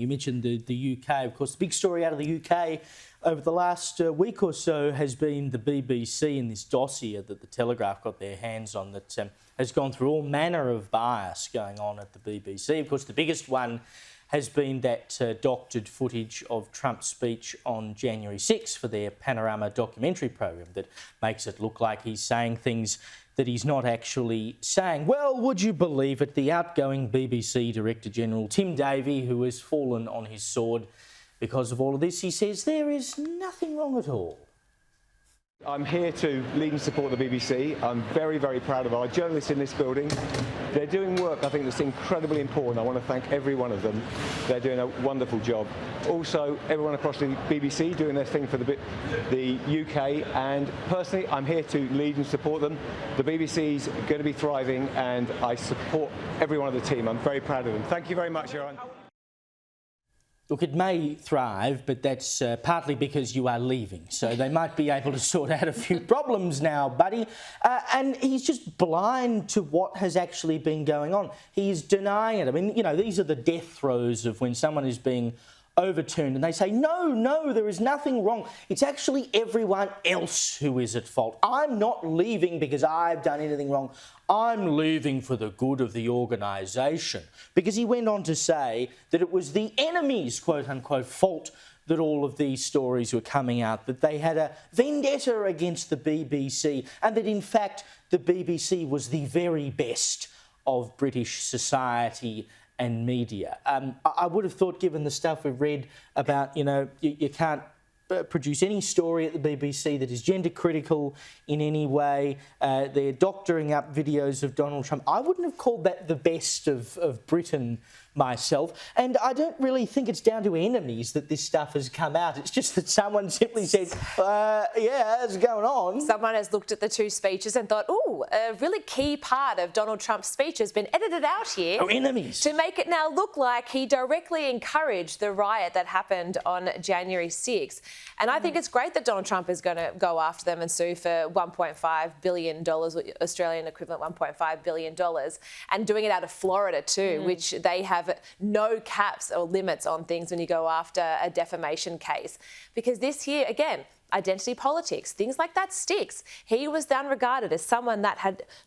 You mentioned the UK. Of course, the big story out of the UK over the last week or so has been the BBC and this dossier that the Telegraph got their hands on that has gone through all manner of bias going on at the BBC. Of course, the biggest one has been that doctored footage of Trump's speech on January 6 for their Panorama documentary program that makes it look like he's saying things that he's not actually saying. Well, would you believe it, the outgoing BBC Director-General Tim Davie, who has fallen on his sword because of all of this, he says there is nothing wrong at all. I'm here to lead and support the BBC. I'm very, very proud of our journalists in this building. They're doing work, I think, that's incredibly important. I want to thank every one of them. They're doing a wonderful job. Also, everyone across the BBC doing their thing for the UK. And personally, I'm here to lead and support them. The BBC's going to be thriving, and I support every one of the team. I'm very proud of them. Thank you very much, Johan. Look, it may thrive, but that's partly because you are leaving. So they might be able to sort out a few problems now, buddy. And he's just blind to what has actually been going on. He's denying it. I mean, you know, these are the death throes of when someone is being overturned and they say, no, there is nothing wrong. It's actually everyone else who is at fault. I'm not leaving because I've done anything wrong. I'm leaving for the good of the organisation. Because he went on to say that it was the enemy's quote-unquote fault that all of these stories were coming out, that they had a vendetta against the BBC and that, in fact, the BBC was the very best of British society and media. I would have thought, given the stuff we've read about, you know, you can't produce any story at the BBC that is gender critical in any way. They're doctoring up videos of Donald Trump. I wouldn't have called that the best of Britain myself. And I don't really think it's down to enemies that this stuff has come out. It's just that someone simply said, yeah, that's going on. Someone has looked at the two speeches and thought, oh, a really key part of Donald Trump's speech has been edited out here. Oh, enemies. To make it now look like he directly encouraged the riot that happened on January 6th. And I think it's great that Donald Trump is going to go after them and sue for $1.5 billion, Australian equivalent $1.5 billion, and doing it out of Florida too, which they have no caps or limits on things when you go after a defamation case. Because this year, again, identity politics, things like that sticks. He was then regarded as someone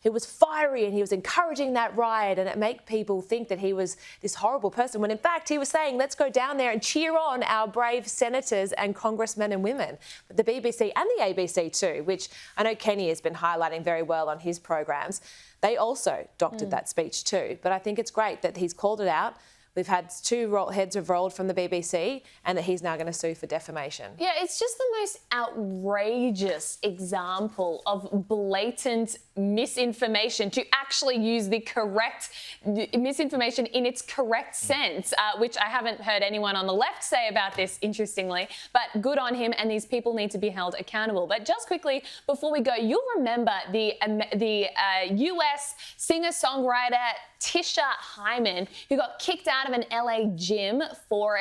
who was fiery and he was encouraging that riot, and it made people think that he was this horrible person, when in fact he was saying, let's go down there and cheer on our brave senators and congressmen and women. But the BBC and the ABC too, which I know Kenny has been highlighting very well on his programs, they also doctored that speech too. But I think it's great that he's called it out. We've had two heads have rolled from the BBC, and that he's now going to sue for defamation. Yeah, it's just the most outrageous example of blatant misinformation, to actually use the correct misinformation in its correct sense, which I haven't heard anyone on the left say about this, interestingly, but good on him, and these people need to be held accountable. But just quickly, before we go, you'll remember the US singer-songwriter Tisha Hyman, who got kicked out of an LA gym for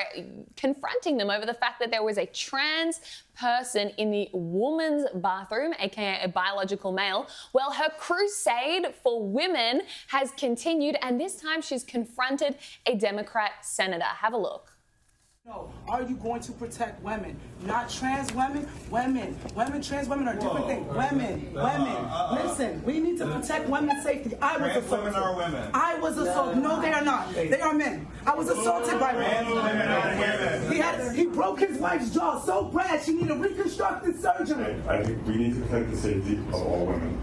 confronting them over the fact that there was a trans person in the woman's bathroom, aka a biological male. Well, her crusade for women has continued, and this time she's confronted a Democrat senator. Have a look. No, are you going to protect women? Not trans women? Women, trans women are different things. Women. Listen, we need to protect women's safety. I was assaulted. Women are women. I was assaulted. No, they are not. They are men. I was assaulted by men. Women are women. He broke his wife's jaw so bad she needed reconstructive surgery. I think we need to protect the safety of all women.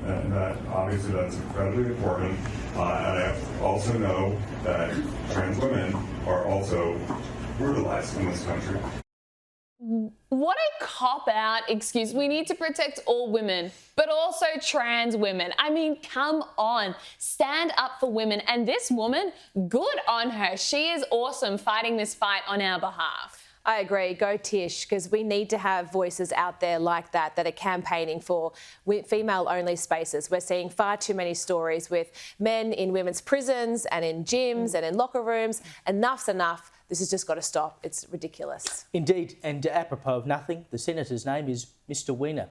And that obviously that's incredibly important. And I also know that trans women are also brutalized in this country. What a cop-out excuse. We need to protect all women, but also trans women. I mean, come on. Stand up for women. And this woman, good on her. She is awesome fighting this fight on our behalf. I agree. Go Tish, because we need to have voices out there like that are campaigning for female-only spaces. We're seeing far too many stories with men in women's prisons and in gyms and in locker rooms. Enough's enough. This has just got to stop. It's ridiculous. Indeed. And apropos of nothing, the senator's name is Mr. Wiener.